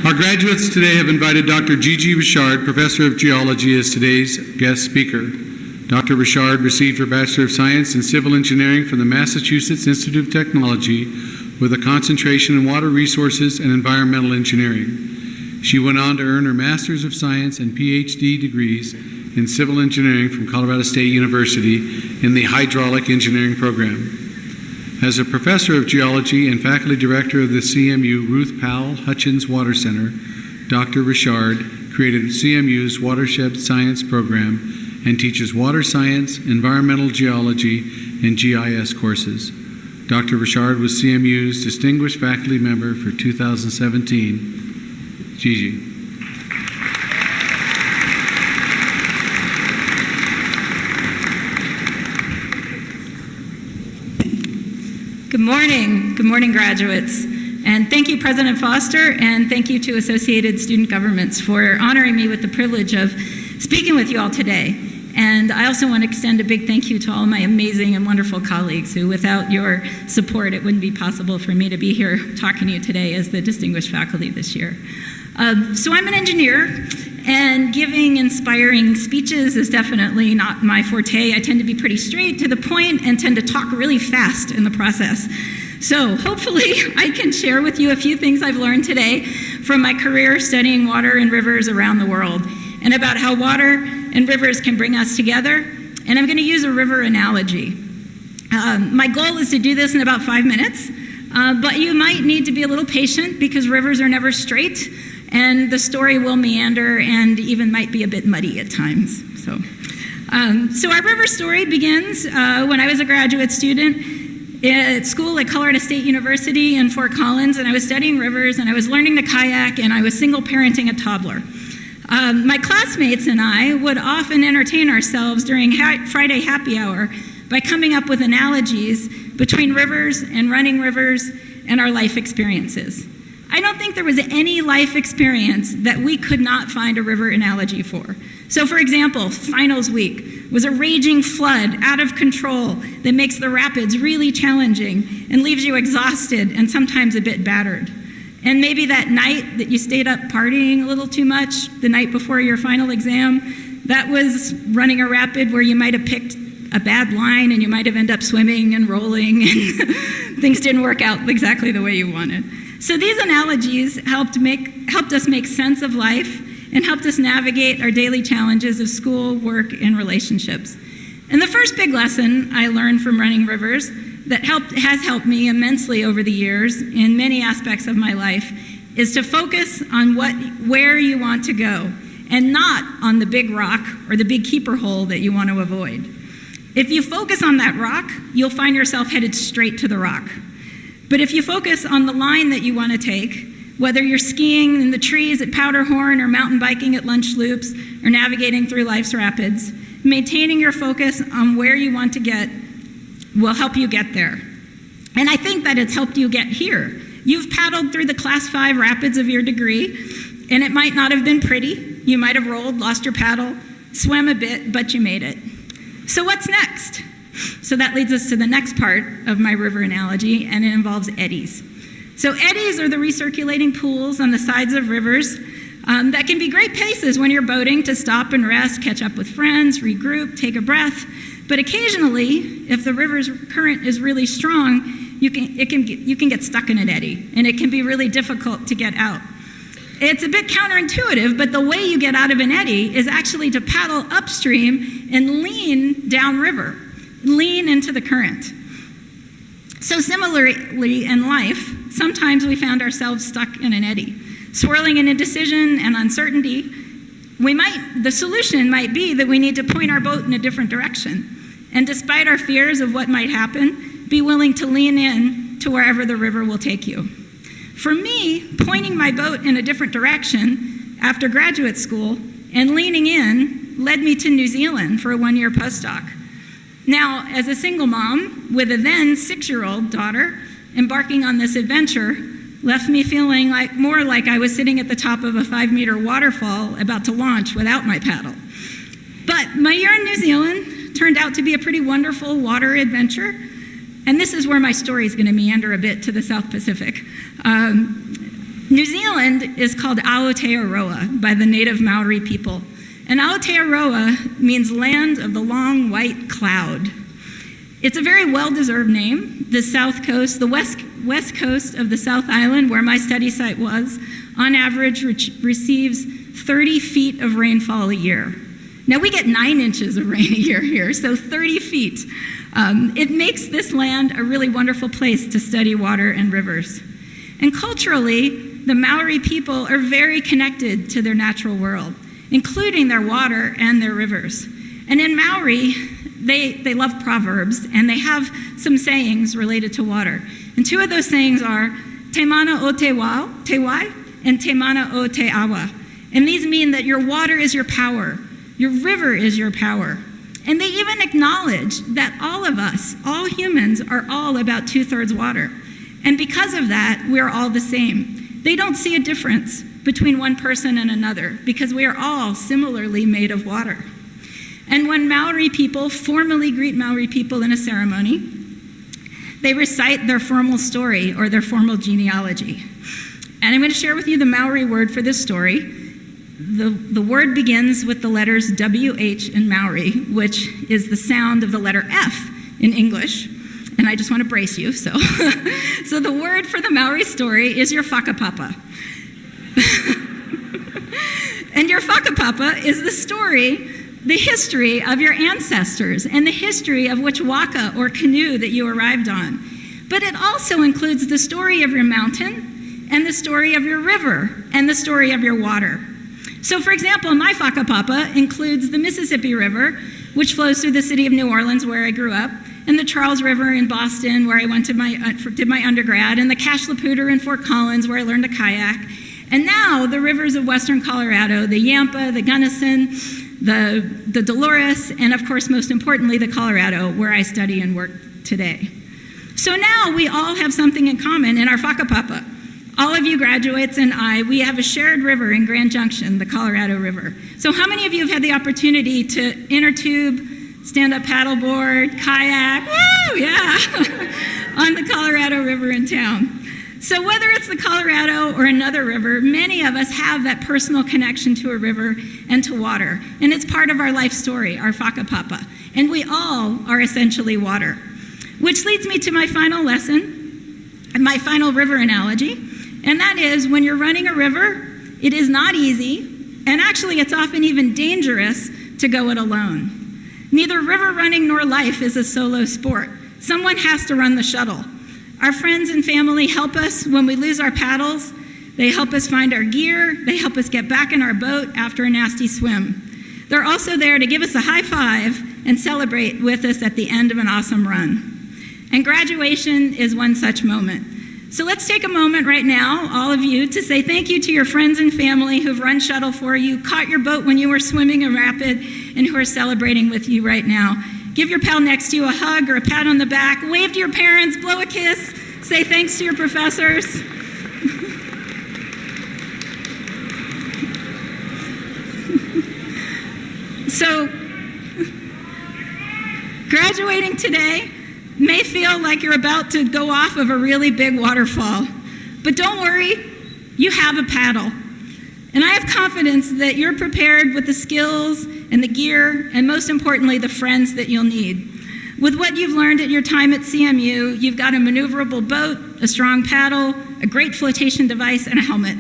Our graduates today have invited Dr. Gigi Richard, Professor of Geology, as today's guest speaker. Dr. Richard received her Bachelor of Science in Civil Engineering from the Massachusetts Institute of Technology with a concentration in Water Resources and Environmental Engineering. She went on to earn her Master's of Science and PhD degrees in Civil Engineering from Colorado State University in the Hydraulic Engineering program. As a Professor of Geology and Faculty Director of the CMU Ruth Powell Hutchins Water Center, Dr. Richard created CMU's Watershed Science program and teaches water science, environmental geology, and GIS courses. Dr. Richard was CMU's Distinguished Faculty Member for 2017. Gigi. Good morning, graduates. And thank you, President Foster, and thank you to Associated Student Governments for honoring me with the privilege of speaking with you all today. And I also want to extend a big thank you to all my amazing and wonderful colleagues who, without your support, it wouldn't be possible for me to be here talking to you today as the distinguished faculty this year. So I'm an engineer, and giving inspiring speeches is definitely not my forte. I tend to be pretty straight to the point and tend to talk really fast in the process. So hopefully I can share with you a few things I've learned today from my career studying water and rivers around the world, and about how water and rivers can bring us together. And I'm going to use a river analogy. My goal is to do this in about 5 minutes, but you might need to be a little patient because rivers are never straight, and the story will meander and even might be a bit muddy at times. So our river story begins when I was a graduate student at school at Colorado State University in Fort Collins, and I was studying rivers, and I was learning to kayak, and I was single parenting a toddler. My classmates and I would often entertain ourselves during Friday happy hour by coming up with analogies between rivers and running rivers and our life experiences. I don't think there was any life experience that we could not find a river analogy for. So for example, finals week was a raging flood out of control that makes the rapids really challenging and leaves you exhausted and sometimes a bit battered. And maybe that night that you stayed up partying a little too much, the night before your final exam, that was running a rapid where you might have picked a bad line and you might have ended up swimming and rolling and things didn't work out exactly the way you wanted. So these analogies helped us make sense of life and helped us navigate our daily challenges of school, work, and relationships. And the first big lesson I learned from running rivers that has helped me immensely over the years in many aspects of my life is to focus on where you want to go and not on the big rock or the big keeper hole that you want to avoid. If you focus on that rock, you'll find yourself headed straight to the rock. But if you focus on the line that you want to take, whether you're skiing in the trees at Powderhorn or mountain biking at Lunch Loops or navigating through life's rapids, maintaining your focus on where you want to get will help you get there. And I think that it's helped you get here. You've paddled through the Class 5 rapids of your degree, and it might not have been pretty. You might have rolled, lost your paddle, swam a bit, but you made it. So what's next? So that leads us to the next part of my river analogy, and it involves eddies. So eddies are the recirculating pools on the sides of rivers that can be great places when you're boating to stop and rest, catch up with friends, regroup, take a breath. But occasionally, if the river's current is really strong, you can get stuck in an eddy, and it can be really difficult to get out. It's a bit counterintuitive, but the way you get out of an eddy is actually to paddle upstream and lean downriver, lean into the current. So similarly in life, sometimes we found ourselves stuck in an eddy, swirling in indecision and uncertainty. The solution might be that we need to point our boat in a different direction. And despite our fears of what might happen, be willing to lean in to wherever the river will take you. For me, pointing my boat in a different direction after graduate school and leaning in led me to New Zealand for a 1-year postdoc. Now, as a single mom with a then 6-year-old daughter, embarking on this adventure left me feeling more like I was sitting at the top of a 5-meter waterfall about to launch without my paddle. But my year in New Zealand turned out to be a pretty wonderful water adventure, and this is where my story is going to meander a bit to the South Pacific. New Zealand is called Aotearoa by the native Maori people. And Aotearoa means land of the long white cloud. It's a very well-deserved name. The south coast, the west coast of the South Island, where my study site was, on average receives 30 feet of rainfall a year. Now, we get 9 inches of rain a year here, so 30 feet. It makes this land a really wonderful place to study water and rivers. And culturally, the Maori people are very connected to their natural world, including their water and their rivers. And in Maori, they love proverbs, and they have some sayings related to water. And 2 of those sayings are, te mana o te wai, and te mana o te awa. And these mean that your water is your power, your river is your power. And they even acknowledge that all of us, all humans, are all about 2/3 water. And because of that, we're all the same. They don't see a difference between one person and another because we are all similarly made of water. And when Maori people formally greet Maori people in a ceremony, they recite their formal story or their formal genealogy. And I'm going to share with you the Maori word for this story. The word begins with the letters WH in Maori, which is the sound of the letter F in English. And I just want to brace you, so. So the word for the Maori story is your whakapapa. And your whakapapa is the story, the history of your ancestors and the history of which waka or canoe that you arrived on. But it also includes the story of your mountain and the story of your river and the story of your water. So for example, my whakapapa includes the Mississippi River, which flows through the city of New Orleans where I grew up, and the Charles River in Boston where I went to did my undergrad, and the Cache la Poudre in Fort Collins where I learned to kayak. And now the rivers of western Colorado, the Yampa, the Gunnison, the Dolores, and of course, most importantly, the Colorado, where I study and work today. So now we all have something in common in our whakapapa. All of you graduates and we have a shared river in Grand Junction, the Colorado River. So how many of you have had the opportunity to inner tube, stand-up paddleboard, kayak, woo, yeah, on the Colorado River in town? So whether it's the Colorado or another river, many of us have that personal connection to a river and to water. And it's part of our life story, our whakapapa. And we all are essentially water. Which leads me to my final lesson, and my final river analogy. And that is, when you're running a river, it is not easy, and actually it's often even dangerous to go it alone. Neither river running nor life is a solo sport. Someone has to run the shuttle. Our friends and family help us when we lose our paddles. They help us find our gear. They help us get back in our boat after a nasty swim. They're also there to give us a high five and celebrate with us at the end of an awesome run. And graduation is one such moment. So let's take a moment right now, all of you, to say thank you to your friends and family who've run shuttle for you, caught your boat when you were swimming a rapid, and who are celebrating with you right now. Give your pal next to you a hug or a pat on the back, wave to your parents, blow a kiss, say thanks to your professors. So, graduating today may feel like you're about to go off of a really big waterfall, but don't worry, you have a paddle. And I have confidence that you're prepared with the skills and the gear, and most importantly, the friends that you'll need. With what you've learned at your time at CMU, you've got a maneuverable boat, a strong paddle, a great flotation device, and a helmet.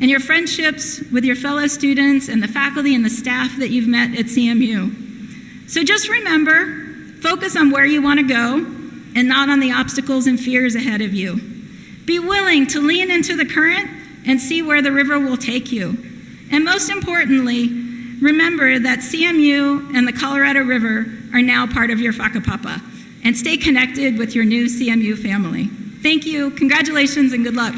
And your friendships with your fellow students and the faculty and the staff that you've met at CMU. So just remember, focus on where you want to go and not on the obstacles and fears ahead of you. Be willing to lean into the current and see where the river will take you. And most importantly, remember that CMU and the Colorado River are now part of your whakapapa. And stay connected with your new CMU family. Thank you, congratulations, and good luck.